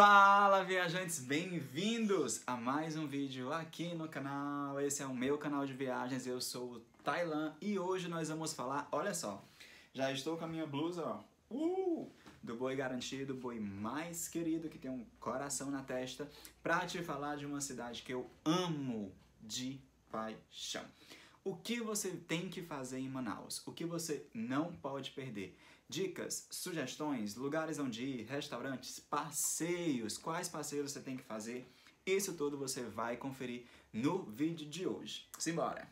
Fala, viajantes, bem-vindos a mais um vídeo aqui no canal. Esse é o meu canal de viagens, eu sou o Tailan e hoje nós vamos falar, olha só, já estou com a minha blusa, ó, do boi garantido, boi mais querido, que tem um coração na testa, pra te falar de uma cidade que eu amo de paixão. O que você tem que fazer em Manaus? O que você não pode perder? Dicas, sugestões, lugares onde ir, restaurantes, passeios, quais passeios você tem que fazer? Isso tudo você vai conferir no vídeo de hoje. Simbora!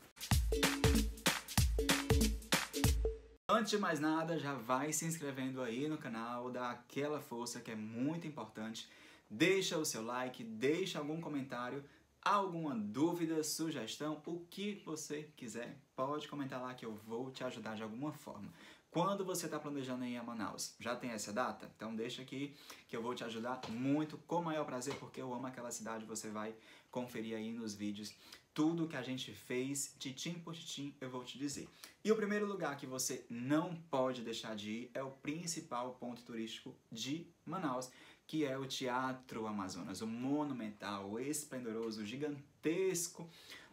Antes de mais nada, já vai se inscrevendo aí no canal, dá aquela força que é muito importante. Deixa o seu like, deixa algum comentário, alguma dúvida, sugestão, o que você quiser, pode comentar lá que eu vou te ajudar de alguma forma. Quando você está planejando ir a Manaus, já tem essa data? Então deixa aqui que eu vou te ajudar muito, com o maior prazer, porque eu amo aquela cidade, você vai conferir aí nos vídeos tudo que a gente fez, titim por titim, eu vou te dizer. E o primeiro lugar que você não pode deixar de ir é o principal ponto turístico de Manaus, que é o Teatro Amazonas, o monumental, o esplendoroso, gigantesco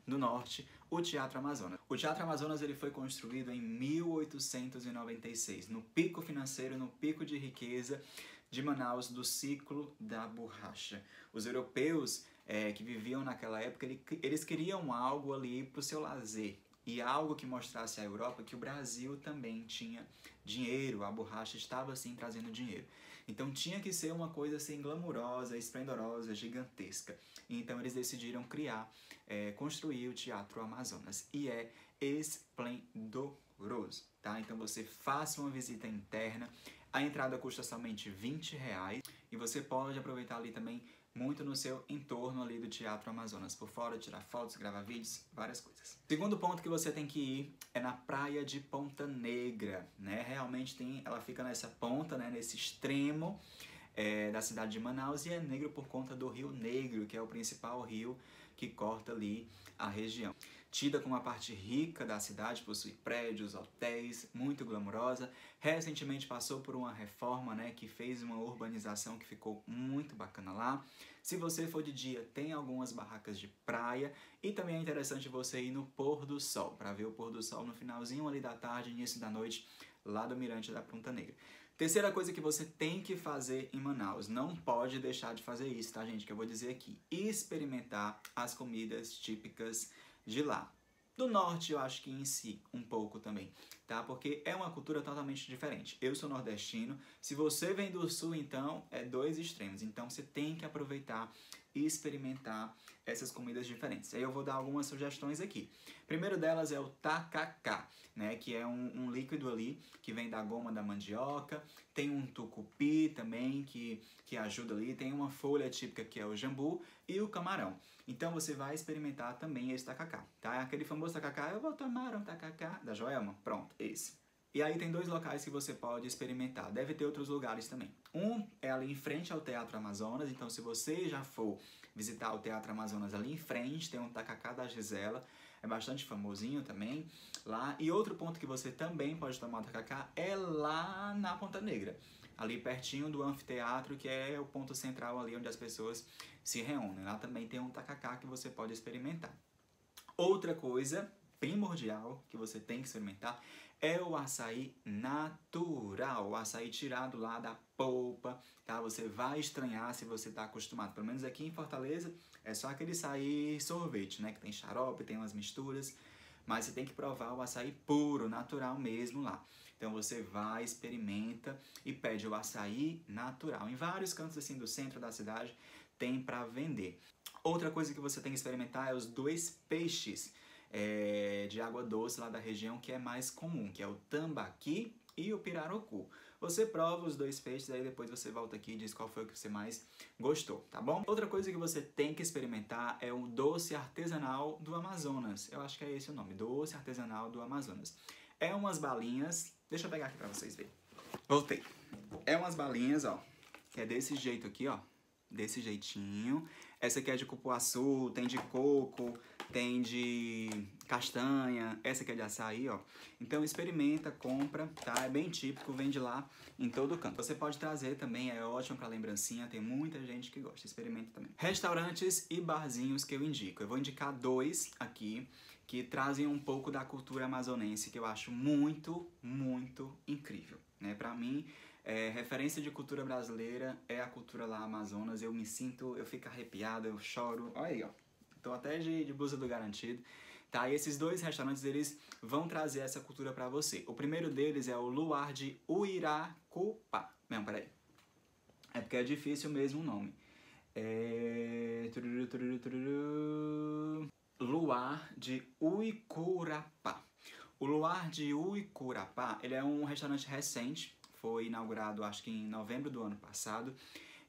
do norte, o Teatro Amazonas. O Teatro Amazonas ele foi construído em 1896, no pico financeiro, no pico de riqueza de Manaus, do ciclo da borracha. Os europeus que viviam naquela época, eles queriam algo ali para o seu lazer. E algo que mostrasse à Europa que o Brasil também tinha dinheiro, a borracha estava assim trazendo dinheiro. Então tinha que ser uma coisa assim glamurosa, esplendorosa, gigantesca. Então eles decidiram construir o Teatro Amazonas. E é esplendoroso, tá? Então você faça uma visita interna, a entrada custa somente R$20 e você pode aproveitar ali também muito no seu entorno ali do Teatro Amazonas, por fora, tirar fotos, gravar vídeos, várias coisas. Segundo ponto que você tem que ir é na praia de Ponta Negra, né? Realmente ela fica nessa ponta, né? Nesse extremo da cidade de Manaus, e é negro por conta do Rio Negro, que é o principal rio que corta ali a região. Tida como uma parte rica da cidade, possui prédios, hotéis, muito glamurosa. Recentemente passou por uma reforma, né, que fez uma urbanização que ficou muito bacana lá. Se você for de dia, tem algumas barracas de praia e também é interessante você ir no pôr do sol, para ver o pôr do sol no finalzinho ali da tarde, início da noite, lá do Mirante da Ponta Negra. Terceira coisa que você tem que fazer em Manaus, não pode deixar de fazer isso, tá, gente? Que eu vou dizer aqui, experimentar as comidas típicas de lá. Do norte, eu acho que em si, um pouco também, tá? Porque é uma cultura totalmente diferente. Eu sou nordestino, se você vem do sul, então, é dois extremos. Então, você tem que aproveitar e experimentar essas comidas diferentes. Aí eu vou dar algumas sugestões aqui. Primeiro delas é o tacacá, né? Que é um líquido ali que vem da goma da mandioca. Tem um tucupi também que ajuda ali. Tem uma folha típica que é o jambu e o camarão. Então você vai experimentar também esse tacacá, tá? Aquele famoso tacacá, eu vou tomar um tacacá da Joelma. Pronto, esse. E aí tem dois locais que você pode experimentar. Deve ter outros lugares também. Um é ali em frente ao Teatro Amazonas. Então, se você já for visitar o Teatro Amazonas ali em frente, tem um tacacá da Gisela. É bastante famosinho também lá. E outro ponto que você também pode tomar o tacacá é lá na Ponta Negra. Ali pertinho do anfiteatro, que é o ponto central ali onde as pessoas se reúnem. Lá também tem um tacacá que você pode experimentar. Outra coisa primordial que você tem que experimentar é o açaí natural, o açaí tirado lá da polpa, tá? Você vai estranhar se você está acostumado, pelo menos aqui em Fortaleza é só aquele açaí sorvete, né? Que tem xarope, tem umas misturas, mas você tem que provar o açaí puro, natural mesmo lá. Então você vai, experimenta e pede o açaí natural. Em vários cantos assim do centro da cidade tem para vender. Outra coisa que você tem que experimentar é os dois peixes de água doce lá da região que é mais comum, que é o tambaqui e o pirarucu. Você prova os dois peixes, aí depois você volta aqui e diz qual foi o que você mais gostou, tá bom? Outra coisa que você tem que experimentar é o doce artesanal do Amazonas. Eu acho que é esse o nome, doce artesanal do Amazonas. É umas balinhas, deixa eu pegar aqui pra vocês verem. Voltei. É umas balinhas, ó, que é desse jeito aqui, ó. Desse jeitinho. Essa aqui é de cupuaçu, tem de coco, tem de castanha, essa aqui é de açaí, ó. Então experimenta, compra, tá? É bem típico, vende lá em todo canto. Você pode trazer também, é ótimo pra lembrancinha, tem muita gente que gosta, experimenta também. Restaurantes e barzinhos que eu indico. Eu vou indicar 2 aqui, que trazem um pouco da cultura amazonense, que eu acho muito, muito incrível, né? Pra mim, referência de cultura brasileira é a cultura lá Amazonas. Eu fico arrepiado, eu choro. Olha aí, ó. Tô até de blusa do garantido. Tá, e esses 2 restaurantes, eles vão trazer essa cultura pra você. O primeiro deles é o Luar de Uiracupá. Não, peraí. É porque é difícil mesmo o nome. Luar de Uicurapá. O Luar de Uicurapá, ele é um restaurante recente. Foi inaugurado, acho que em novembro do ano passado.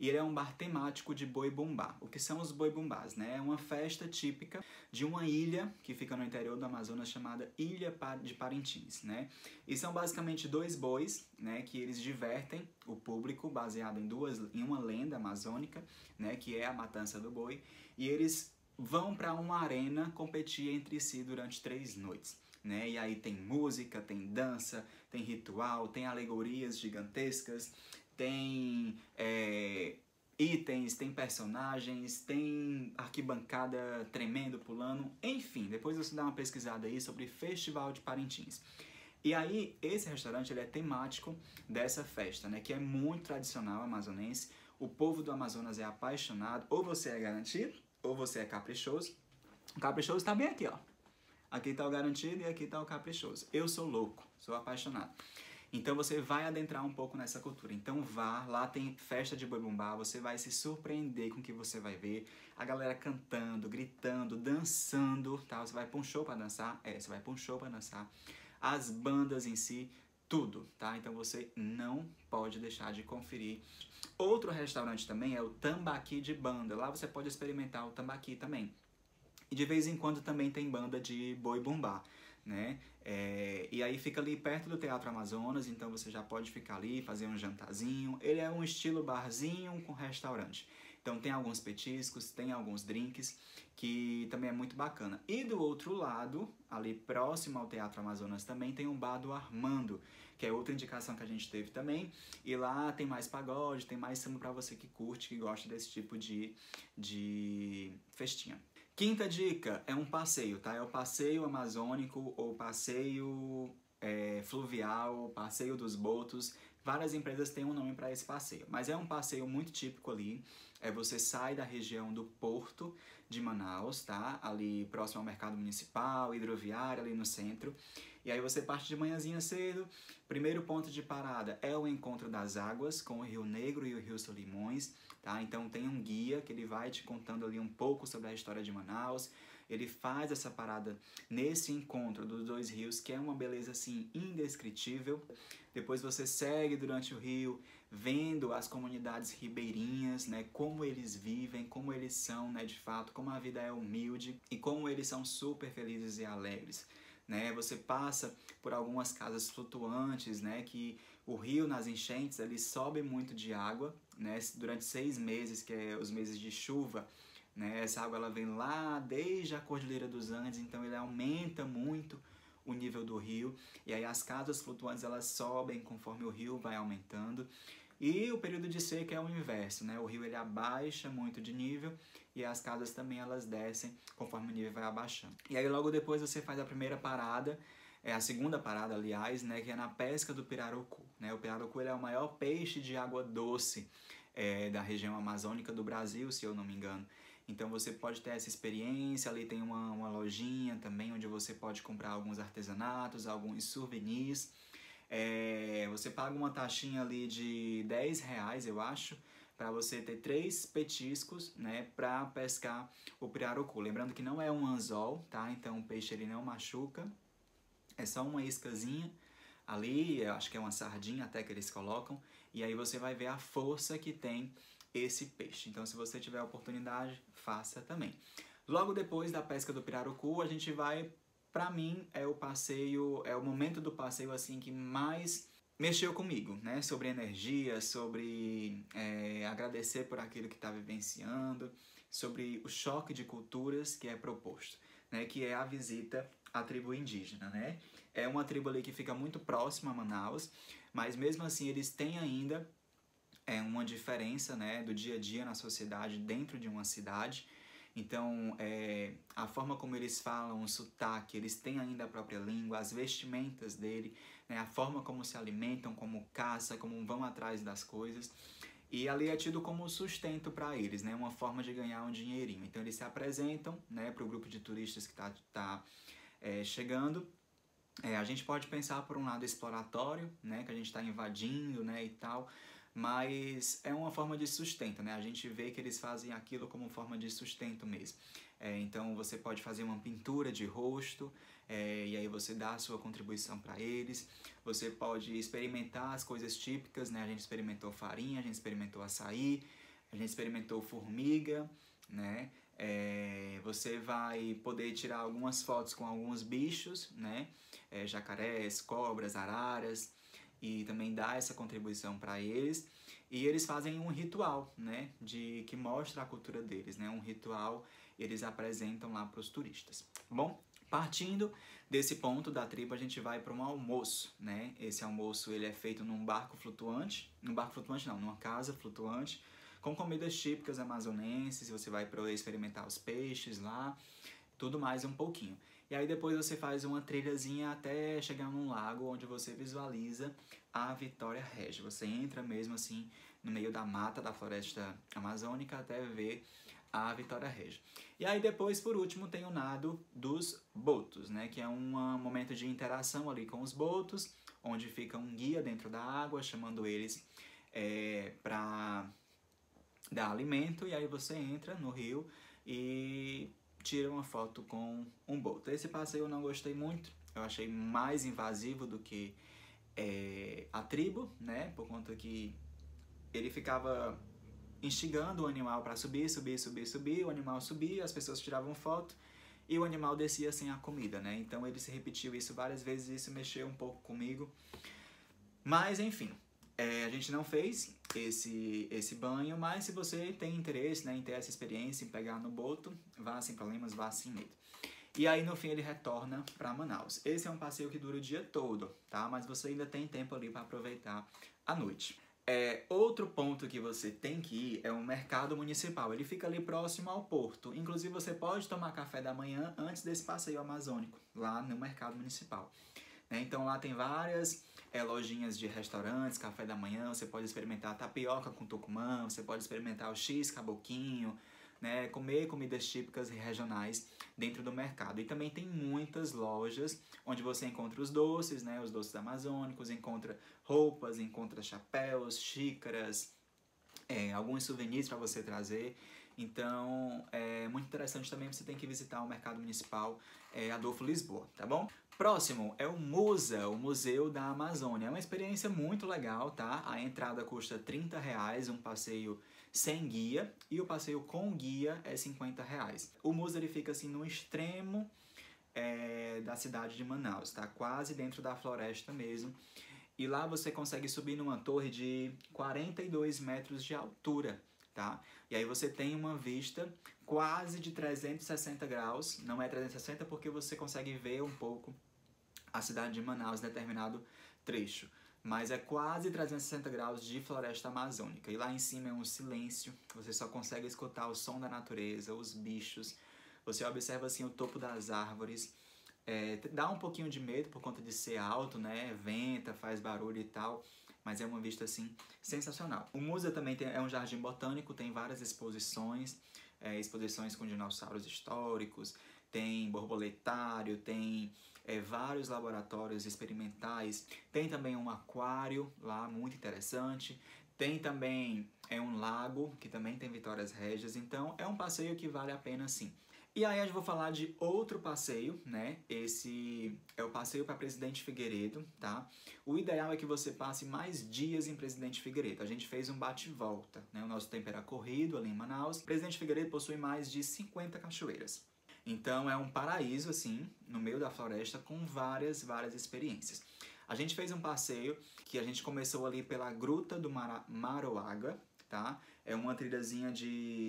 E ele é um bar temático de boi-bumbá. O que são os boi-bumbás, né? É uma festa típica de uma ilha que fica no interior do Amazonas chamada Ilha de Parintins, né? E são basicamente 2 bois, né? Que eles divertem o público baseado em uma lenda amazônica, né? Que é a matança do boi. E eles vão para uma arena competir entre si durante 3 noites. Né? E aí tem música, tem dança, tem ritual, tem alegorias gigantescas, tem itens, tem personagens, tem arquibancada tremendo, pulando, enfim, depois você dá uma pesquisada aí sobre Festival de Parintins. E aí, esse restaurante ele é temático dessa festa, né, que é muito tradicional amazonense. O povo do Amazonas é apaixonado, ou você é garantido, ou você é caprichoso. O caprichoso tá bem aqui, ó. Aqui tá o garantido e aqui tá o caprichoso. Eu sou louco, sou apaixonado. Então você vai adentrar um pouco nessa cultura. Então vá, lá tem festa de boi-bumbá, você vai se surpreender com o que você vai ver. A galera cantando, gritando, dançando, tá? Você vai pra um show pra dançar? Você vai pra um show pra dançar. As bandas em si, tudo, tá? Então você não pode deixar de conferir. Outro restaurante também é o Tambaqui de Banda. Lá você pode experimentar o tambaqui também. E de vez em quando também tem banda de boi-bumbá, né? E aí fica ali perto do Teatro Amazonas, então você já pode ficar ali, fazer um jantarzinho. Ele é um estilo barzinho com restaurante. Então tem alguns petiscos, tem alguns drinks, que também é muito bacana. E do outro lado, ali próximo ao Teatro Amazonas também, tem um bar do Armando, que é outra indicação que a gente teve também. E lá tem mais pagode, tem mais samba pra você que curte, que gosta desse tipo de festinha. Quinta dica é um passeio, tá? É o passeio amazônico ou passeio fluvial, passeio dos botos. Várias empresas têm um nome para esse passeio, mas é um passeio muito típico ali. Você sai da região do Porto de Manaus, tá? Ali próximo ao mercado municipal, hidroviária, ali no centro. E aí você parte de manhãzinha cedo. Primeiro ponto de parada é o encontro das águas com o Rio Negro e o Rio Solimões, tá? Então tem um guia que ele vai te contando ali um pouco sobre a história de Manaus. Ele faz essa parada nesse encontro dos 2 rios, que é uma beleza assim indescritível. Depois você segue durante o rio, vendo as comunidades ribeirinhas, né, como eles vivem, como eles são, né, de fato, como a vida é humilde e como eles são super felizes e alegres. Né? Você passa por algumas casas flutuantes, né? Que o rio nas enchentes ele sobe muito de água, né? Durante 6 meses, que é os meses de chuva, né? Essa água ela vem lá desde a Cordilheira dos Andes, então ele aumenta muito o nível do rio, e aí as casas flutuantes elas sobem conforme o rio vai aumentando. E o período de seca é o inverso, né? O rio ele abaixa muito de nível e as casas também elas descem conforme o nível vai abaixando. E aí logo depois você faz a primeira parada, a segunda parada, aliás, né? Que é na pesca do pirarucu, né? O pirarucu ele é o maior peixe de água doce da região amazônica do Brasil, se eu não me engano. Então você pode ter essa experiência, ali tem uma lojinha também onde você pode comprar alguns artesanatos, alguns souvenirs. Você paga uma taxinha ali de R$10, eu acho, para você ter 3 petiscos, né, para pescar o pirarucu. Lembrando que não é um anzol, tá? Então o peixe ele não machuca, é só uma iscazinha ali, eu acho que é uma sardinha até que eles colocam, e aí você vai ver a força que tem esse peixe. Então se você tiver a oportunidade, faça também. Logo depois da pesca do pirarucu, a gente vai... Pra mim, é o momento do passeio assim que mais mexeu comigo, né? Sobre energia, sobre agradecer por aquilo que está vivenciando, sobre o choque de culturas que é proposto, né? Que é a visita a tribo indígena, né? É uma tribo ali que fica muito próxima a Manaus, mas mesmo assim eles têm ainda uma diferença, né, do dia a dia na sociedade dentro de uma cidade. Então, a forma como eles falam, o sotaque, eles têm ainda a própria língua, as vestimentas dele, né, a forma como se alimentam, como caça, como vão atrás das coisas. E ali é tido como sustento para eles, né, uma forma de ganhar um dinheirinho. Então, eles se apresentam, né, para o grupo de turistas que está chegando. A gente pode pensar por um lado exploratório, né, que a gente está invadindo, né, e tal, mas é uma forma de sustento, né? A gente vê que eles fazem aquilo como forma de sustento mesmo. Então você pode fazer uma pintura de rosto, e aí você dá a sua contribuição para eles. Você pode experimentar as coisas típicas, né? A gente experimentou farinha, a gente experimentou açaí, a gente experimentou formiga, né? Você vai poder tirar algumas fotos com alguns bichos, né? Jacarés, cobras, araras, e também dar essa contribuição para eles. E eles fazem um ritual, né, que mostra a cultura deles, né, um ritual eles apresentam lá para os turistas. Bom, partindo desse ponto da tribo, a gente vai para um almoço, né? Esse almoço ele é feito num barco flutuante não, numa casa flutuante, com comidas típicas amazonenses. Você vai para experimentar os peixes lá, tudo mais um pouquinho. E aí depois você faz uma trilhazinha até chegar num lago onde você visualiza a Vitória Regia. Você entra mesmo assim no meio da mata da floresta amazônica até ver a Vitória Regia. E aí depois, por último, tem o nado dos botos, né? Que é um momento de interação ali com os botos, onde fica um guia dentro da água, chamando eles para dar alimento. E aí você entra no rio e tira uma foto com um boto. Esse passeio eu não gostei muito, eu achei mais invasivo do que a tribo, né? Por conta que ele ficava instigando o animal para subir, o animal subia, as pessoas tiravam foto e o animal descia sem a comida, né? Então ele se repetiu isso várias vezes e isso mexeu um pouco comigo. Mas enfim, a gente não fez esse banho, mas se você tem interesse, né, em ter essa experiência, em pegar no boto, vá sem problemas, vá sem medo. E aí no fim ele retorna para Manaus. Esse é um passeio que dura o dia todo, tá? Mas você ainda tem tempo ali para aproveitar a noite. Outro ponto que você tem que ir é o mercado municipal. Ele fica ali próximo ao porto. Inclusive você pode tomar café da manhã antes desse passeio amazônico, lá no mercado municipal. Então lá tem várias lojinhas de restaurantes, café da manhã. Você pode experimentar tapioca com tucumã, você pode experimentar o X caboquinho, né? Comer comidas típicas e regionais dentro do mercado. E também tem muitas lojas onde você encontra os doces, né? Os doces amazônicos, encontra roupas, encontra chapéus, xícaras, alguns souvenirs para você trazer. Então, é muito interessante também, você tem que visitar o Mercado Municipal Adolfo Lisboa, tá bom? Próximo é o MUSA, o Museu da Amazônia. É uma experiência muito legal, tá? A entrada custa R$30, um passeio sem guia, e o passeio com guia é R$50. O MUSA ele fica assim no extremo da cidade de Manaus, tá? Quase dentro da floresta mesmo. E lá você consegue subir numa torre de 42 metros de altura, tá? E aí você tem uma vista quase de 360 graus. Não é 360 porque você consegue ver um pouco a cidade de Manaus em determinado trecho. Mas é quase 360 graus de floresta amazônica. E lá em cima é um silêncio. Você só consegue escutar o som da natureza, os bichos. Você observa assim o topo das árvores. Dá um pouquinho de medo por conta de ser alto, né? Venta, faz barulho e tal, mas é uma vista assim sensacional. O museu também é um jardim botânico, tem várias exposições, exposições com dinossauros históricos, tem borboletário, tem vários laboratórios experimentais, tem também um aquário lá muito interessante, tem também um lago que também tem Vitórias Régias, então é um passeio que vale a pena sim. E aí eu vou falar de outro passeio, né? Esse é o passeio para Presidente Figueiredo, tá? O ideal é que você passe mais dias em Presidente Figueiredo. A gente fez um bate-volta, né? O nosso tempo era corrido ali em Manaus. Presidente Figueiredo possui mais de 50 cachoeiras. Então é um paraíso, assim, no meio da floresta, com várias experiências. A gente fez um passeio que a gente começou ali pela Gruta do Maroaga, tá? É uma trilhazinha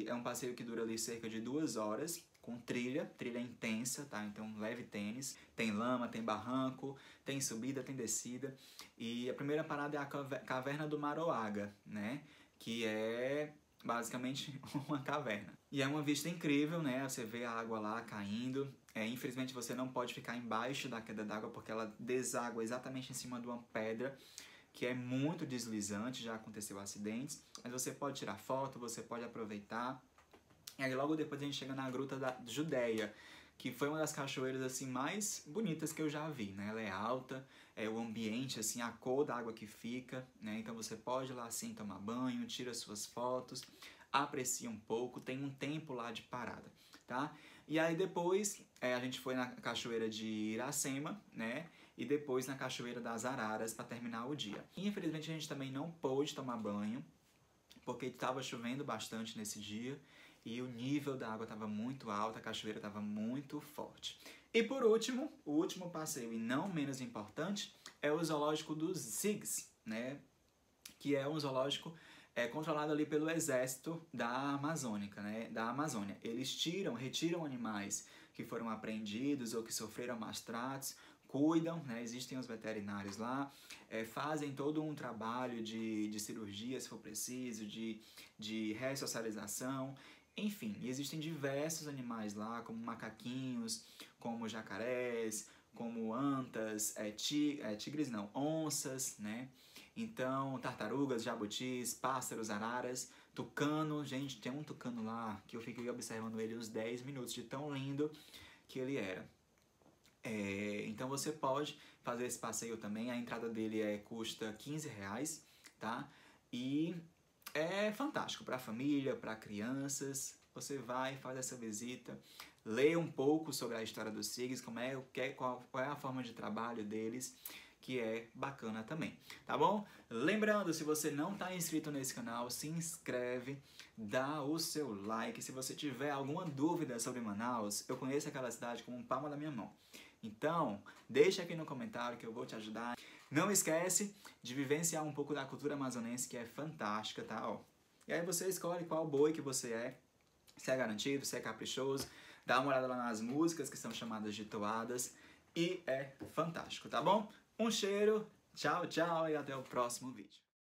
é um passeio que dura ali cerca de 2 horas, com trilha intensa, tá? Então leve tênis, tem lama, tem barranco, tem subida, tem descida. E a primeira parada é a Caverna do Maroaga, né? Que é basicamente uma caverna. E é uma vista incrível, né? Você vê a água lá caindo. Infelizmente você não pode ficar embaixo da queda d'água porque ela deságua exatamente em cima de uma pedra que é muito deslizante, já aconteceu acidentes, mas você pode tirar foto, você pode aproveitar. E aí logo depois a gente chega na Gruta da Judéia, que foi uma das cachoeiras assim mais bonitas que eu já vi, né? Ela é alta, o ambiente, assim, a cor da água que fica, né? Então você pode ir lá assim tomar banho, tira suas fotos, aprecia um pouco, tem um tempo lá de parada, tá? E aí depois a gente foi na cachoeira de Iracema, né? E depois na cachoeira das Araras para terminar o dia. Infelizmente a gente também não pôde tomar banho, porque estava chovendo bastante nesse dia e o nível da água estava muito alto, a cachoeira estava muito forte. E por último, o último passeio e não menos importante é o zoológico dos Sigs, né? Que é um zoológico controlado ali pelo exército da Amazônica, né? Da Amazônia. Eles retiram animais que foram apreendidos ou que sofreram maus tratos, cuidam, né? Existem os veterinários lá, fazem todo um trabalho de cirurgia, se for preciso, de ressocialização, enfim, existem diversos animais lá, como macaquinhos, como jacarés, como antas, tigres não, onças, né? Então, tartarugas, jabutis, pássaros, araras, tucano. Gente, tem um tucano lá que eu fiquei observando ele uns 10 minutos, de tão lindo que ele era. Então você pode fazer esse passeio também, a entrada dele custa R$15, tá? E é fantástico para a família, para crianças. Você vai, faz essa visita, lê um pouco sobre a história dos Sigs, qual é a forma de trabalho deles, que é bacana também, tá bom? Lembrando, se você não está inscrito nesse canal, se inscreve, dá o seu like. Se você tiver alguma dúvida sobre Manaus, eu conheço aquela cidade como palma da minha mão. Então, deixa aqui no comentário que eu vou te ajudar. Não esquece de vivenciar um pouco da cultura amazonense, que é fantástica, tá? Ó. E aí você escolhe qual boi que você é, se é garantido, se é caprichoso. Dá uma olhada lá nas músicas que são chamadas de toadas e é fantástico, tá bom? Um cheiro, tchau, tchau e até o próximo vídeo.